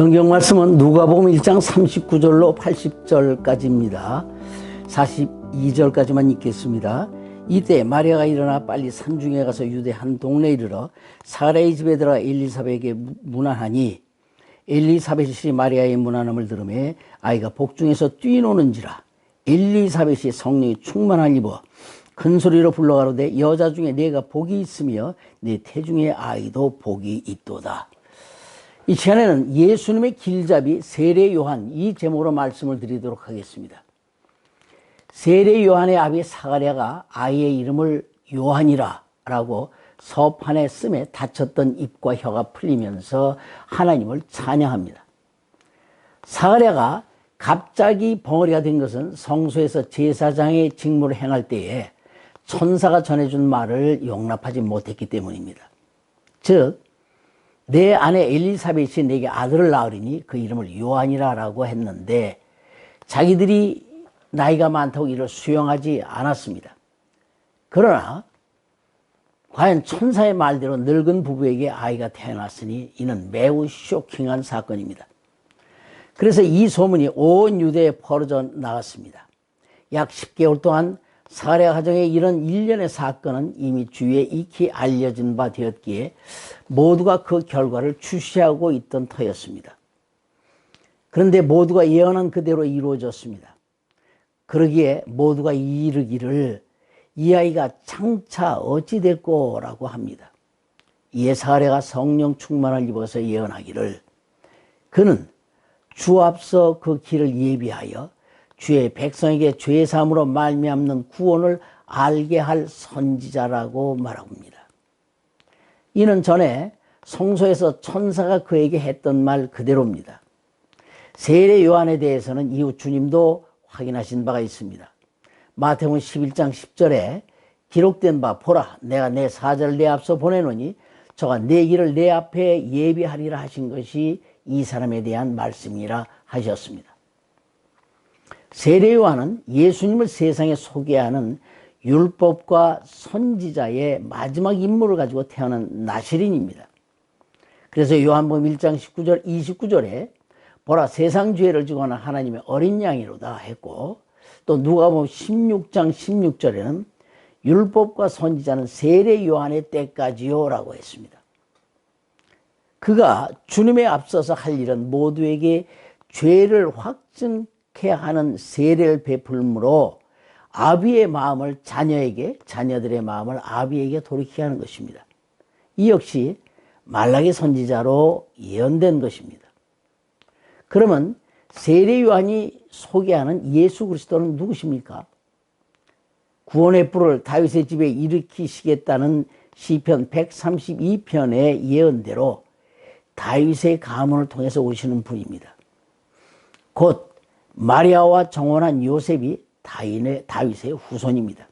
성경 말씀은 누가복음 1장 39절로 80절까지입니다. 42절까지만 읽겠습니다. 이때 마리아가 일어나 빨리 산중에 가서 유대 한 동네에 이르러 사라의 집에 들어가 엘리사벳에게 문안하니 엘리사벳이 마리아의 문안함을 들으매 아이가 복중에서 뛰노는지라. 엘리사벳이 성령이 충만한 입어 큰 소리로 불러가로되 여자 중에 내가 복이 있으며 내 태중의 아이도 복이 있도다. 이 시간에는 예수님의 길잡이 세례 요한 이 제목으로 말씀을 드리도록 하겠습니다. 세례 요한의 아비 사가랴가 아이의 이름을 요한이라 라고 서판에 쓰매 다쳤던 입과 혀가 풀리면서 하나님을 찬양합니다. 사가랴가 갑자기 벙어리가 된 것은 성소에서 제사장의 직무를 행할 때에 천사가 전해준 말을 용납하지 못했기 때문입니다. 즉 내 아내 엘리사벳이 내게 아들을 낳으리니 그 이름을 요한이라 라고 했는데 자기들이 나이가 많다고 이를 수용하지 않았습니다. 그러나 과연 천사의 말대로 늙은 부부에게 아이가 태어났으니 이는 매우 쇼킹한 사건입니다. 그래서 이 소문이 온 유대에 퍼져 나갔습니다. 약 10개월 동안 사가랴 가정의 이런 일련의 사건은 이미 주위에 익히 알려진 바 되었기에 모두가 그 결과를 주시하고 있던 터였습니다. 그런데 모두가 예언한 그대로 이루어졌습니다. 그러기에 모두가 이르기를 이 아이가 장차 어찌 될꼬 라고 합니다. 이에 사가랴가 성령 충만을 입어서 예언하기를 그는 주 앞서 그 길을 예비하여 주의 백성에게 죄사함으로 말미암는 구원을 알게 할 선지자라고 말합니다. 이는 전에 성소에서 천사가 그에게 했던 말 그대로입니다. 세례 요한에 대해서는 이후 주님도 확인하신 바가 있습니다. 마태복음 11장 10절에 기록된 바 보라 내가 내 사자를 내 앞서 보내노니 저가 내 길을 내 앞에 예비하리라 하신 것이 이 사람에 대한 말씀이라 하셨습니다. 세례 요한은 예수님을 세상에 소개하는 율법과 선지자의 마지막 임무를 가지고 태어난 나시린입니다. 그래서 요한복음 1장 19절 29절에 보라 세상 죄를 지고 하는 하나님의 어린 양이로다 했고 또 누가복음 16장 16절에는 율법과 선지자는 세례 요한의 때까지요 라고 했습니다. 그가 주님에 앞서서 할 일은 모두에게 죄를 확증케 하는 세례를 베풀므로 아비의 마음을 자녀에게 자녀들의 마음을 아비에게 돌이키게 하는 것입니다. 이 역시 말라기 선지자로 예언된 것입니다. 그러면 세례 요한이 소개하는 예수 그리스도는 누구십니까? 구원의 뿔을 다윗의 집에 일으키시겠다는 시편 132편의 예언대로 다윗의 가문을 통해서 오시는 분입니다. 곧 마리아와 정혼한 요셉이 다윗의 후손입니다.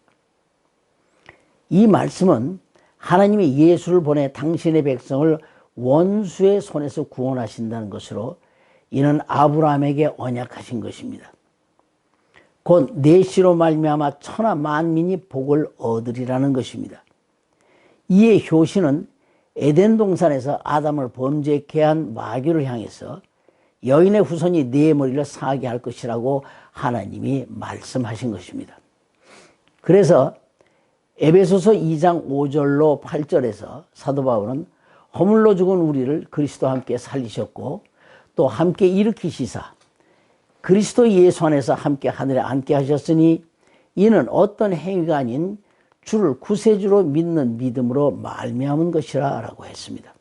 이 말씀은 하나님이 예수를 보내 당신의 백성을 원수의 손에서 구원하신다는 것으로 이는 아브라함에게 언약하신 것입니다. 곧 내 씨로 말미암아 천하 만민이 복을 얻으리라는 것입니다. 이의 효시는 에덴 동산에서 아담을 범죄케 한 마귀를 향해서 여인의 후손이 네 머리를 상하게 할 것이라고 하나님이 말씀하신 것입니다. 그래서 에베소서 2장 5절로 8절에서 사도 바울은 허물로 죽은 우리를 그리스도와 함께 살리셨고 또 함께 일으키시사 그리스도 예수 안에서 함께 하늘에 앉게 하셨으니 이는 어떤 행위가 아닌 주를 구세주로 믿는 믿음으로 말미암은 것이라 라고 했습니다.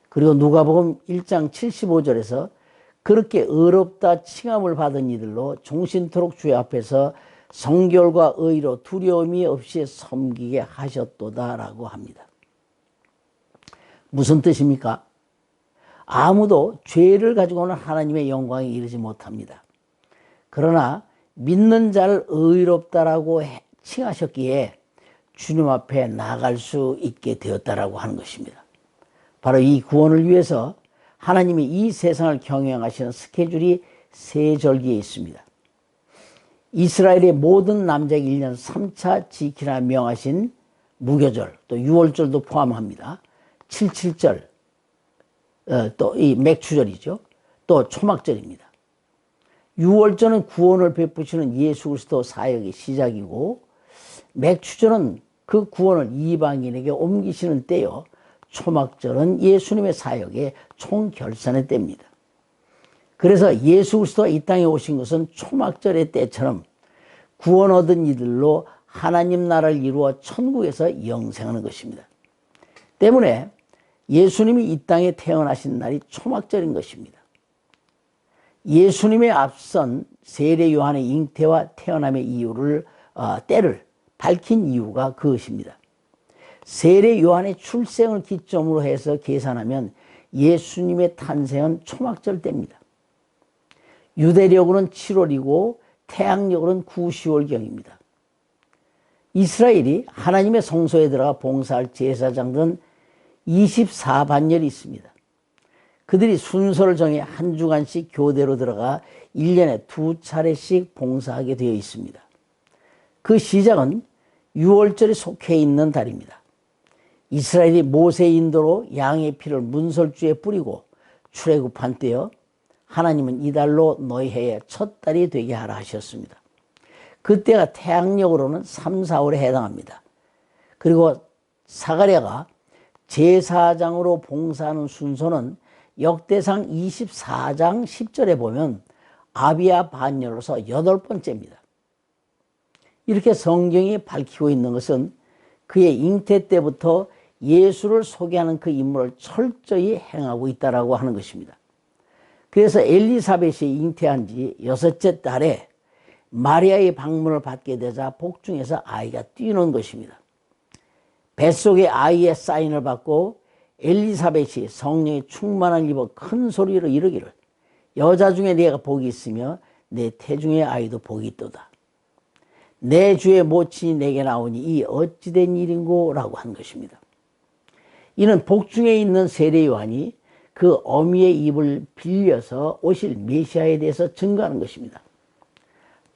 그리고 누가복음 1장 75절에서 그렇게 의롭다 칭함을 받은 이들로 종신토록 주의 앞에서 성결과 의로 두려움이 없이 섬기게 하셨도다 라고 합니다. 무슨 뜻입니까? 아무도 죄를 가지고는 하나님의 영광에 이르지 못합니다. 그러나 믿는 자를 의롭다라고 칭하셨기에 주님 앞에 나아갈 수 있게 되었다라고 하는 것입니다. 바로 이 구원을 위해서 하나님이 이 세상을 경영하시는 스케줄이 세 절기에 있습니다. 이스라엘의 모든 남자에게 1년 3차 지키라 명하신 무교절 또 유월절도 포함합니다. 77절 또 이 맥추절이죠. 또 초막절입니다. 유월절은 구원을 베푸시는 예수 그리스도 사역의 시작이고, 맥추절은 그 구원을 이방인에게 옮기시는 때요, 초막절은 예수님의 사역의 총결산의 때입니다. 그래서 예수 그리스도가 이 땅에 오신 것은 초막절의 때처럼 구원 얻은 이들로 하나님 나라를 이루어 천국에서 영생하는 것입니다. 때문에 예수님이 이 땅에 태어나신 날이 초막절인 것입니다. 예수님의 앞선 세례 요한의 잉태와 태어남의 이유를 때를 밝힌 이유가 그것입니다. 세례 요한의 출생을 기점으로 해서 계산하면 예수님의 탄생은 초막절 때입니다. 유대력으로는 7월이고 태양력으로는 9, 10월경입니다. 이스라엘이 하나님의 성소에 들어가 봉사할 제사장들은 24반열이 있습니다. 그들이 순서를 정해 한 주간씩 교대로 들어가 1년에 2차례씩 봉사하게 되어 있습니다. 그 시작은 유월절에 속해 있는 달입니다. 이스라엘이 모세의 인도로 양의 피를 문설주에 뿌리고 출애굽한 때여 하나님은 이 달로 너희 해의 첫 달이 되게 하라 하셨습니다. 그때가 태양력으로는 3, 4월에 해당합니다. 그리고 사가랴가 제사장으로 봉사하는 순서는 역대상 24장 10절에 보면 아비야 반열로서 8번째입니다. 이렇게 성경이 밝히고 있는 것은 그의 잉태 때부터 예수를 소개하는 그 임무를 철저히 행하고 있다고 하는 것입니다. 그래서 엘리사벳이 잉태한 지 6째 달에 마리아의 방문을 받게 되자 복중에서 아이가 뛰는 것입니다. 뱃속에 아이의 사인을 받고 엘리사벳이 성령의 충만을 입어 큰 소리로 이르기를 여자 중에 네가 복이 있으며 내 태중의 아이도 복이 있도다. 내 주의 모친이 내게 나오니 이 어찌된 일인고 라고 한 것입니다. 이는 복중에 있는 세례 요한이 그 어미의 입을 빌려서 오실 메시아에 대해서 증거하는 것입니다.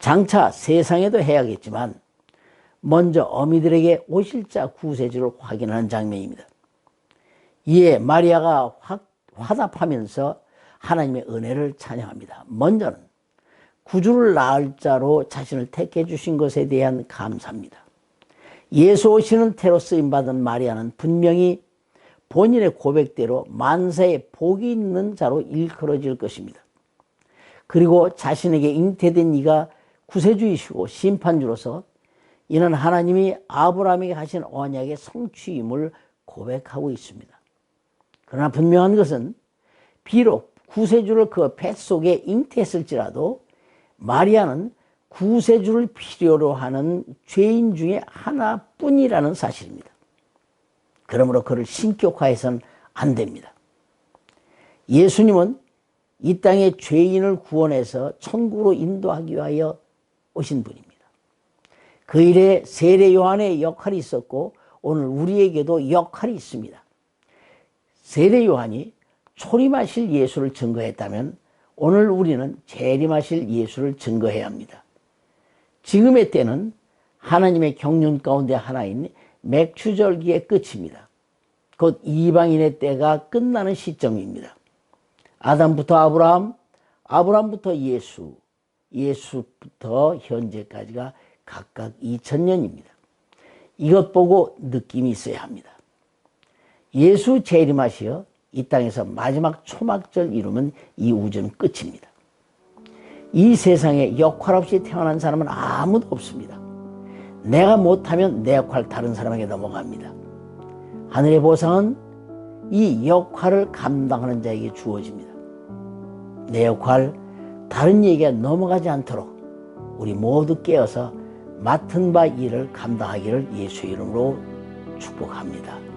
장차 세상에도 해야겠지만 먼저 어미들에게 오실 자 구세주를 확인하는 장면입니다. 이에 마리아가 화답하면서 하나님의 은혜를 찬양합니다. 먼저는 구주를 낳을 자로 자신을 택해 주신 것에 대한 감사입니다. 예수 오시는 태로 쓰임받은 마리아는 분명히 본인의 고백대로 만사에 복이 있는 자로 일컬어질 것입니다. 그리고 자신에게 잉태된 이가 구세주이시고 심판주로서 이는 하나님이 아브라함에게 하신 언약의 성취임을 고백하고 있습니다. 그러나 분명한 것은 비록 구세주를 그 뱃속에 잉태했을지라도 마리아는 구세주를 필요로 하는 죄인 중에 하나뿐이라는 사실입니다. 그러므로 그를 신격화해서는 안 됩니다. 예수님은 이 땅의 죄인을 구원해서 천국으로 인도하기 위하여 오신 분입니다. 그 일에 세례 요한의 역할이 있었고 오늘 우리에게도 역할이 있습니다. 세례 요한이 초림하실 예수를 증거했다면 오늘 우리는 재림하실 예수를 증거해야 합니다. 지금의 때는 하나님의 경륜 가운데 하나인 맥추절기의 끝입니다. 곧 이방인의 때가 끝나는 시점입니다. 아담부터 아브라함, 아브라함부터 예수, 예수부터 현재까지가 각각 2000년입니다. 이것 보고 느낌이 있어야 합니다. 예수 재림하시어 이 땅에서 마지막 초막절 이루면 이 우주는 끝입니다. 이 세상에 역할 없이 태어난 사람은 아무도 없습니다. 내가 못하면 내 역할 다른 사람에게 넘어갑니다. 하늘의 보상은 이 역할을 감당하는 자에게 주어집니다. 내 역할 다른 이에게 넘어가지 않도록 우리 모두 깨어서 맡은 바 일을 감당하기를 예수의 이름으로 축복합니다.